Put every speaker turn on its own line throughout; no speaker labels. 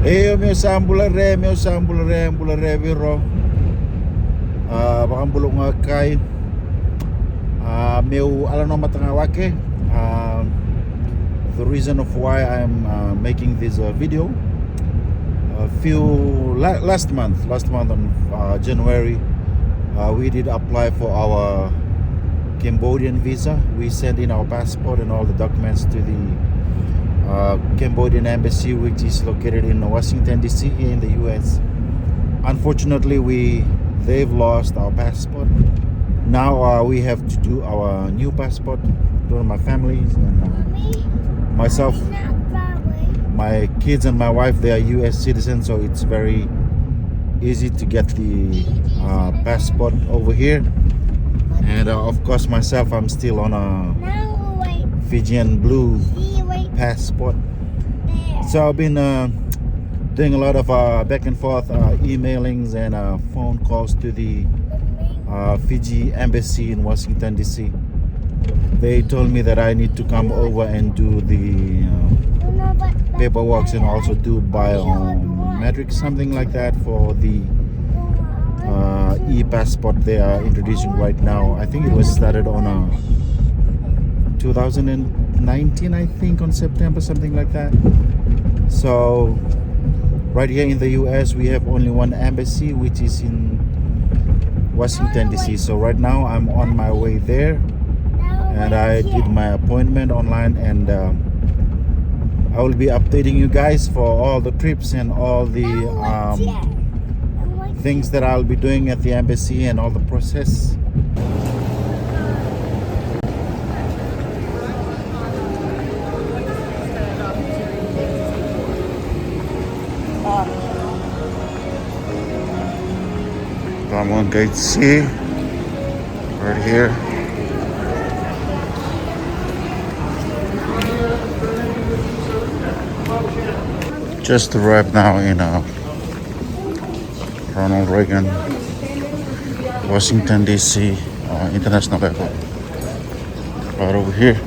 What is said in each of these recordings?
meu sambulare viro. Bakang bulok nga kay meu alano matanga wake. The reason of why I'm making this video. Last month on January, we did apply for our Cambodian visa. We sent in our passport and all the documents to the Cambodian Embassy, which is located in Washington DC here in the US. Unfortunately, they've lost our passport. Now we have to do our new passport. One of my families and myself, my kids and my wife, they are US citizens, so it's very easy to get the passport over here. And of course myself, I'm still on a Fijian blue passport. So I've been doing a lot of back and forth emailings and phone calls to the Fiji Embassy in Washington DC. They told me that I need to come over and do the paperwork and also do biometrics, something like that, for the ePassport they are introducing right now. I think it was started on 2019, I think, on September, something like that. So right here in the US we have only one embassy, which is in Washington DC. So right now I'm on my way there, and I did my appointment online, and I will be updating you guys for all the trips and all the things that I'll be doing at the embassy and all the process. I'm on gate C right here. Just arrived now in Ronald Reagan, Washington DC International Airport. Right over here.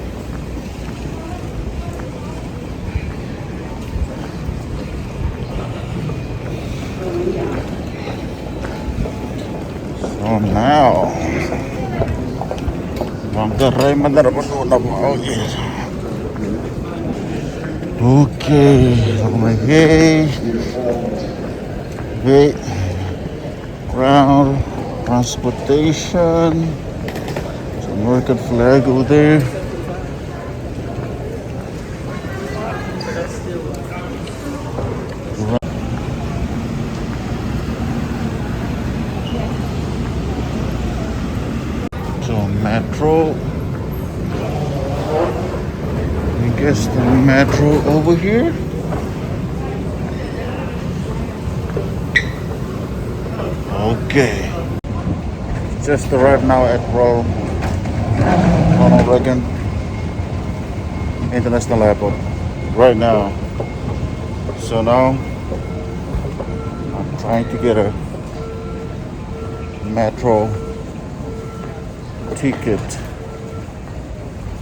So now, okay, wait, ground transportation. There's an American flag over there. So metro. I guess the metro over here. Okay. Just arrived now at Ronald Reagan International Airport right now. So now I'm trying to get a metro ticket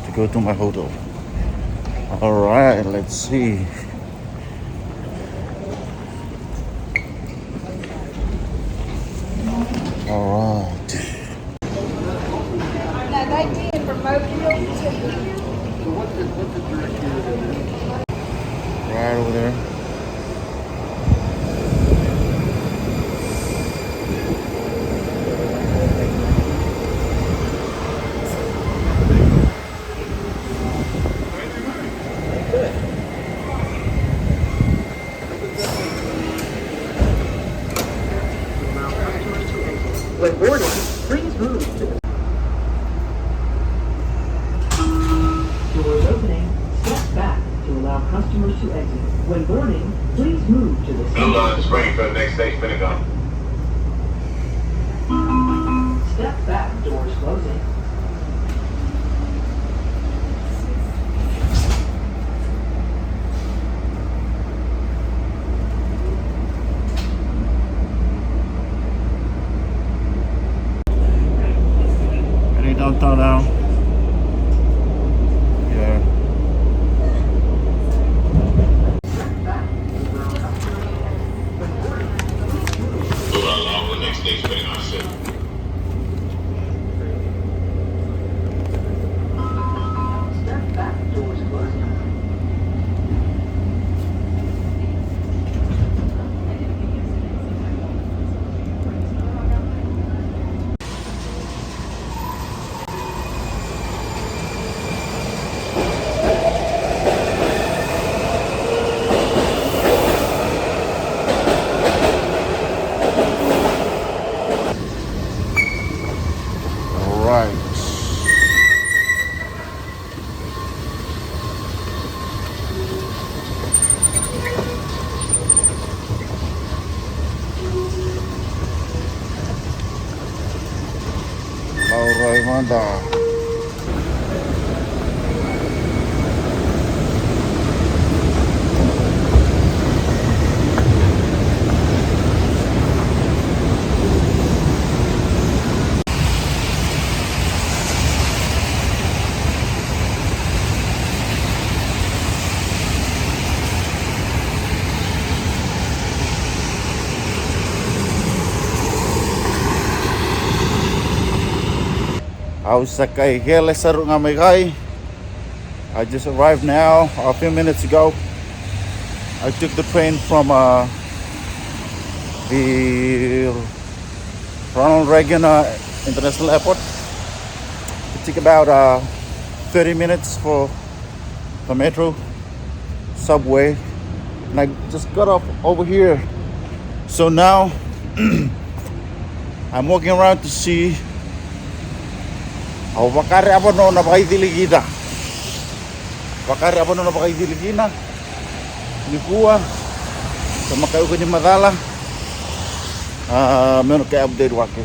to go to my hotel. All right, let's see. All right. Right over there.
When boarding, please move to the doors opening. Step back to allow customers to exit. When boarding, please move to the
Blue line is ready for the next station, Pentagon.
Step back, doors closing.
Downtown now. Yeah. manda. I just arrived now, a few minutes ago. I took the train from the Ronald Reagan International Airport. It took about 30 minutes for the metro, subway, and I just got off over here. So now I'm walking around to see how veiqaravi no napakaidiligina. Veiqaravi no napakaidiligina. Nikuha sa makauga ni madala. Meron kay update wake.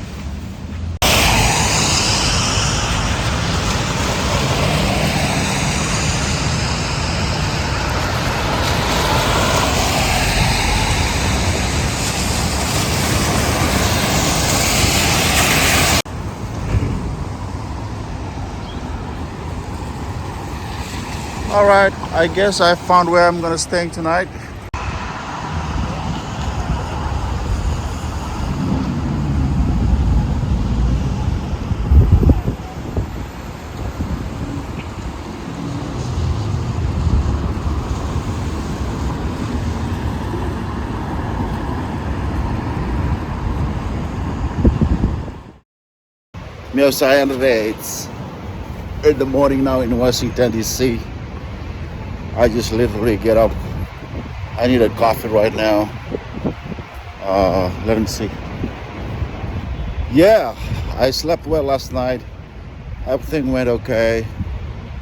Alright, I guess I found where I'm gonna stay tonight. It's in the morning now in Washington DC. I just literally get up. I need a coffee right now. Let me see. Yeah, I slept well last night. Everything went okay.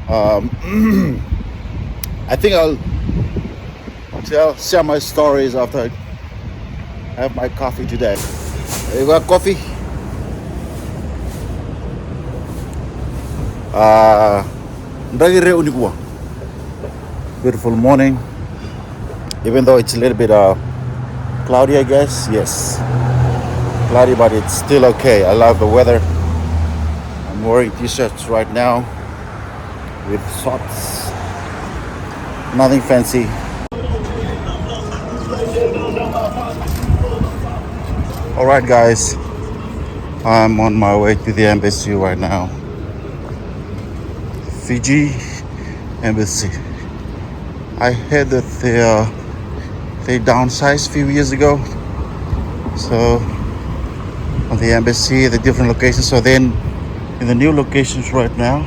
I think I'll share my stories after I have my coffee today. You got coffee? Beautiful morning, even though it's a little bit cloudy, I guess. Yes, cloudy, but it's still okay. I love the weather. I'm wearing t-shirts right now with socks. Nothing fancy. All right, guys, I'm on my way to the embassy right now. Fiji Embassy. I heard that they downsized a few years ago. So on the embassy, the different locations. So then in the new locations right now.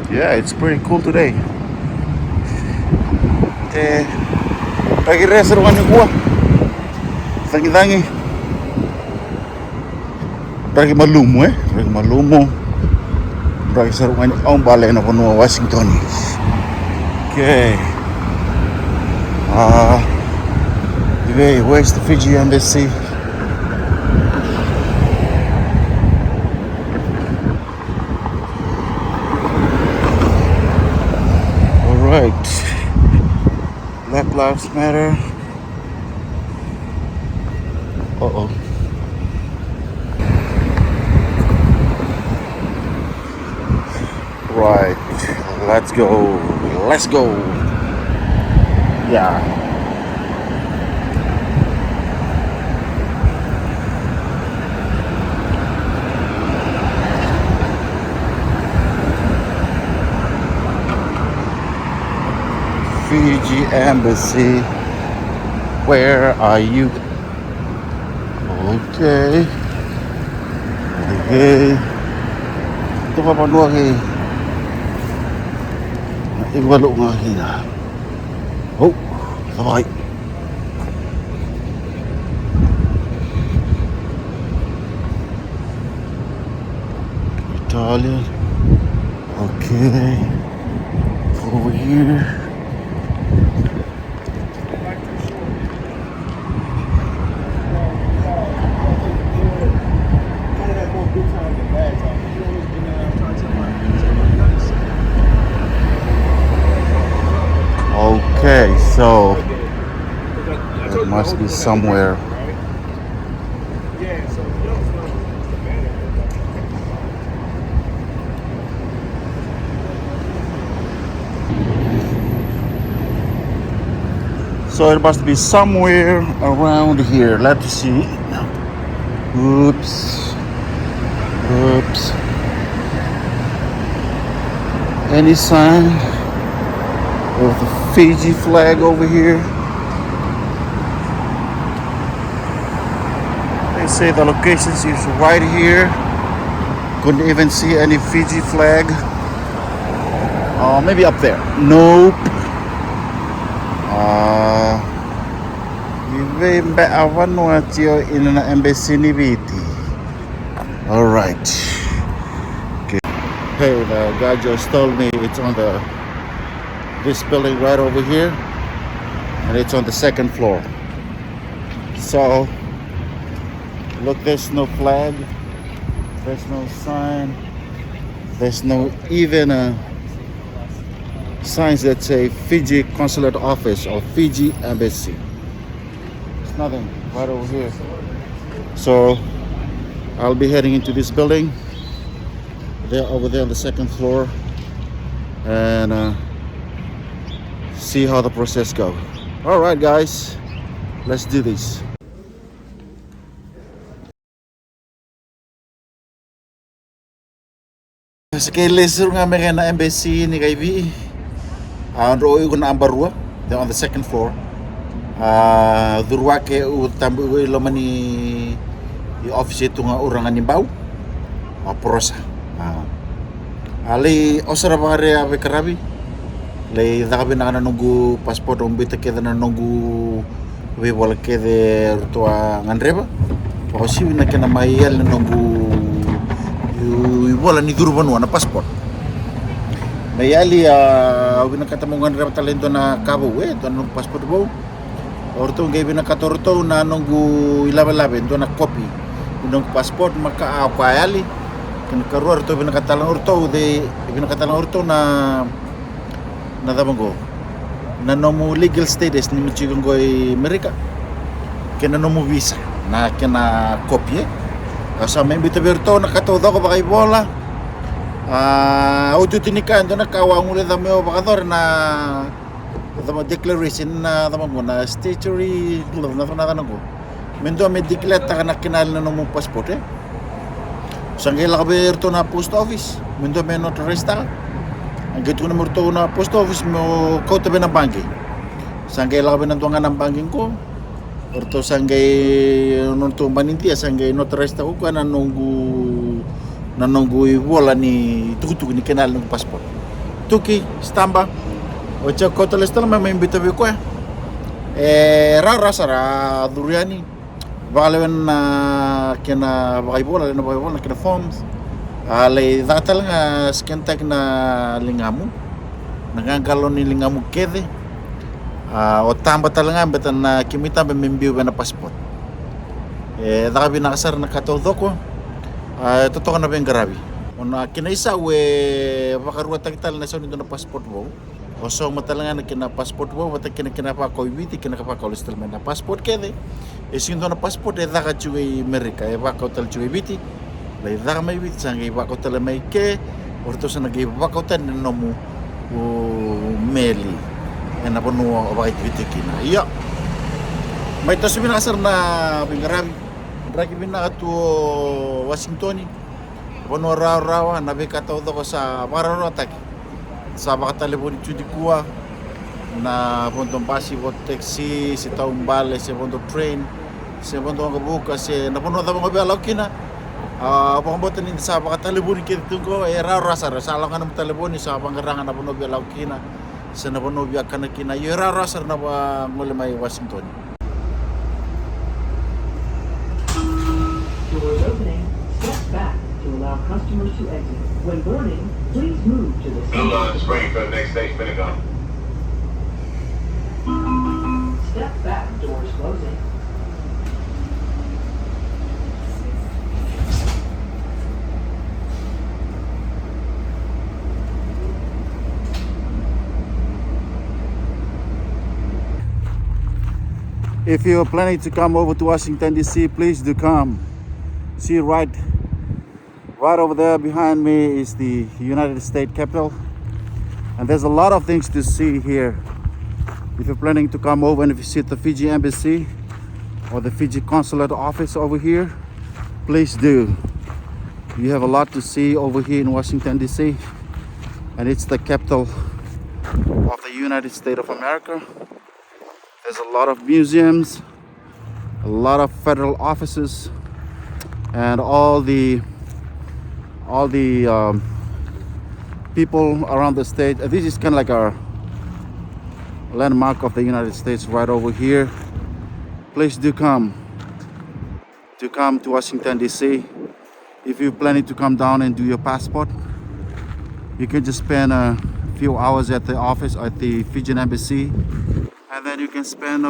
Yeah, it's pretty cool today. Lagi rasa ruang ni gua. Tangi-tangi. Lagi malumo lagi malumo. Lagi sa ruang ang vale na kuno Washington. Okay. Where's the Fiji Embassy? All right. Black Lives Matter. Uh-oh. Right. Let's go. Let's go. Yeah. Fiji Embassy. Where are you? Okay. Okay. Ito pa panuwa kay Iwalo nga hina. Oh, sabay. Italian. Okay. Over here. It must be somewhere. So it must be somewhere around here. Let's see. Oops. Oops. Any sign of the Fiji flag over here? They say the location is right here. Couldn't even see any Fiji flag. Maybe up there. Nope. Veivakararamataki in an embassy ni viti. All right. Okay. Hey, the guy just told me it's on this building right over here, and it's on the second floor. So, look, there's no flag, there's no sign, there's no even signs that say Fiji Consulate Office or Fiji Embassy. There's nothing right over here. So I'll be heading into this building. They're over there on the second floor, and see how the process goes. All right, guys, let's do this. Sekali lesur nga mga na embassy ni Kaivi. Roy ko na ambarua. They're on the second floor. Durwa ke utambu ilaman ni office itu nga urangan ni bau. Prosa. Ali osara bagare veiqaravi. Le dakabi na nunggu passport umbita ke na nunggu vola ke de rotoa nganreba. Pasi na ke na mayel na nunggu vola ni curuvanua na passport. Mayali binakata mo nganreba talento na kabo to na passport bo. Orto ngay binakata orto na nunggu ilaba-laba to na copy. Nung passport maka ayali. Karuar to binakatalang orto na nadamanggo na nomu legal status ni michigongo Amerika kena nomu visa na kena kopye sa may bitaberto nakatodo ko vakaivola auto tinikan to nakawang ulit damo bakador na damo declaration na damo na statutory na to nakango mendo may declare ta na kinal na nomu passport Sangay lakaberto na post office. Mendo may notarized ta. Ang gito na murto na post office mo kauta ba ng banking. Sangay lakabe ng tuwangan ng banking ko. Orto sangay nunto manintiya sangay notarized ta ko na nunggu vola ni tukutuk ni kanal ng passport. Tuki stamba. O cha kauta lesta na may imbita ko rara sara duriani. Vale na kena vakaivola na kena forms alay datal nga skentag na lingamu nangangalo ni lingamu kede o tamba talaga betan na kimita ba membiu na passport dakabi nakasar na katodo ko totoo na veiqaravi ona kinaisa vakarua tagital na soni na passport bo oso matalaga na kena passport bo bata kena pa ko ibiti kena pa ko listal na passport kede esindo na passport daka chuy Amerika baka hotel chuy ibiti lai daka may ibiti sangai baka hotel may ke orto sa nagay baka hotel no mo meli na pono abay ibiti kina iya may to sabi nakasar na veiqaravi dragi binaka to Washington pono rawa na bekata do ko sa vakaivola sa bakatalibon chudikua na pontong pasi bot taxi si taong vale si pontong train si pontong kabuka si napuno ta mga laki na pangbotan ni sa bakatalibon kito ko rasa salang ng talibon sa pangarangan na puno laki na sa napuno biakan kina rasa na ba muli may Washington.
Doors opening, step back to allow customers to exit. When boarding, please move to the
Blue line spraying for the next station, Pentagon.
Step back, doors closing.
If you're planning to come over to Washington DC, please do come. See right over there behind me is the United States Capitol, and there's a lot of things to see here. If you're planning to come over and if you see the Fiji Embassy or the Fiji Consulate office over here, please do. You have a lot to see over here in Washington DC, and it's the capital of the United States of America. There's a lot of museums, a lot of federal offices, and all the people around the state. This is kind of like our landmark of the United States right over here. Please do come to Washington DC. If you're planning to come down and do your passport, you can just spend a few hours at the office at the Fijian Embassy, and then you can spend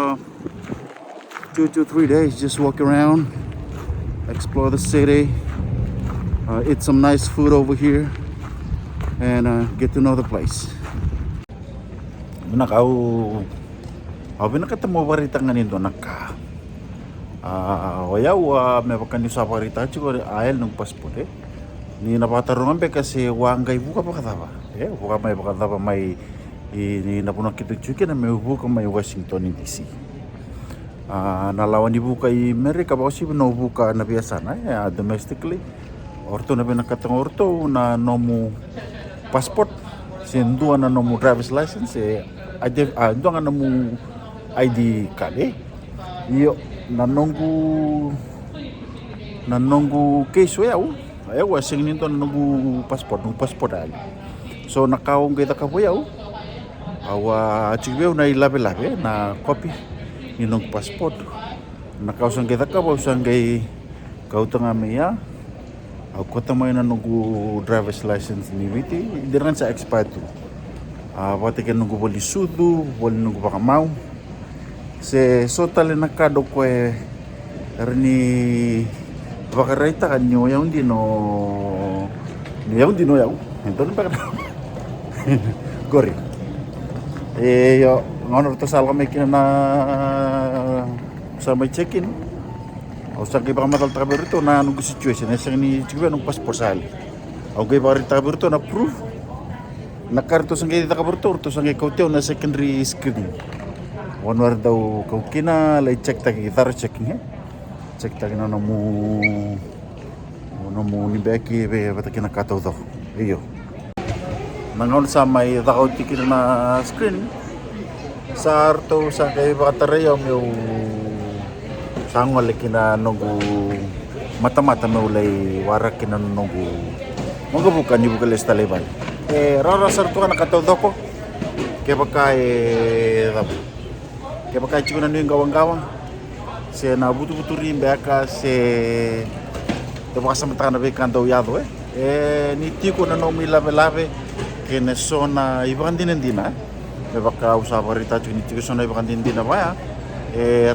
2 to 3 days just walk around, explore the city, eat some nice food over here, and get to know the place. Binakatamo barita nganin do naka. Wayaw may bakan sa barita chigo ayel ng passport ni napatarungan be kasi wangay buka pa kataba. Buka may bakataba may ni napunak kito chuki na may buka may Washington DC. Nalawan ni buka i Amerika ba kasi no buka na biasa na domestically. Orto na binakatang orto na nomu passport sendua na nomu driver's license doang na nomu ID card iyo nanonggu case ayaw wasing nito nanonggu passport ali so nakaong kita kabuyaw awa chigbew na ilabe na copy ninong passport nakausang kita kabusang gay kautang amaya au kota mo na nunggu driver's license ni witi diran sa expired tu pati kan nunggu voli sudu voli nunggu pakamau se sotale nakado ko rini vakaraita kan nyo yang dino yaw enton pa gori yo ngonor to sal kami kina sa may check-in o sa kay pamatal taberto na nung situation na sa ni chigwe nung passport sali o kay bari taberto na proof nakarto sa kay taberto to sa kay kauteo na secondary screening onwar daw kaukina lay check tagi tar checking check tagi na mo ni beki be batakina kataw daw iyo nangon sa may takaw tikin na screening sa arto sa kay bakatareyo meu sangol kina nunggu mata-mata meulay warak kina nunggu mga bukan ni bukan lista leban rara sarto ka nakataw ko kaya pakai cuma nung gawang-gawang se na butu-butu rin beka se tebaka sa mata na bekan daw yado ni tiko na nomi labe kene sona ibakan din baka usapa rita cuma ni tiko sona ibakan din ba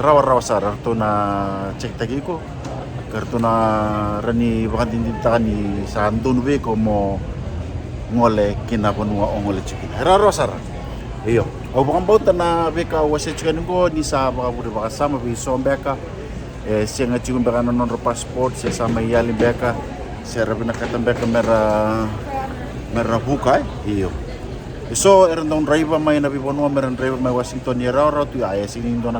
rawa sara to na check tagi ko karto na rani ibakan din ni sa andun be ko mo ngole kinapunwa ongole chiki rawa sara iyo o bakang bauta na beka wase chukan ko ni sa baka bude baka sama bi so beka siya nga chikun beka non passport siya sama yali beka siya rabi na katan beka mera buka iyo so eran don driver may nabiponwa meron driver may Washington ni raw tu ay singin do na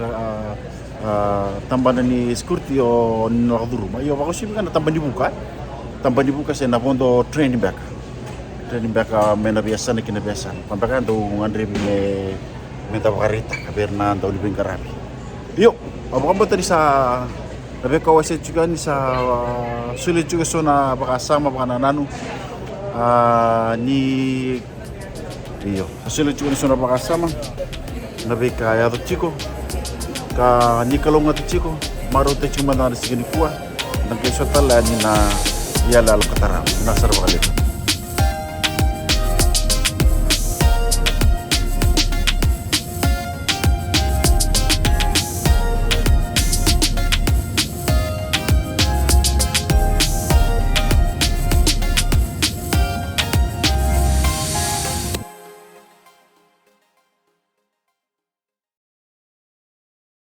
tambanan ni security o nakaduruma iyo baka siya na tamban di buka siya na pondo training beka mena biasa na kinabiasan pambakan do ngandri me Tabacakacaka kaberna daw ni veiqaravi yo abang tadi sa nabe ka wase juga ni sa sulit juga so na baka sama baka nananu ni iyo sulit juga ni so na baka sama nabe ka ya to chiko ka ni kalonga to chiko maro te chuma na sigini kuwa nang kesota la ni na yala lo kataram nasar bakalit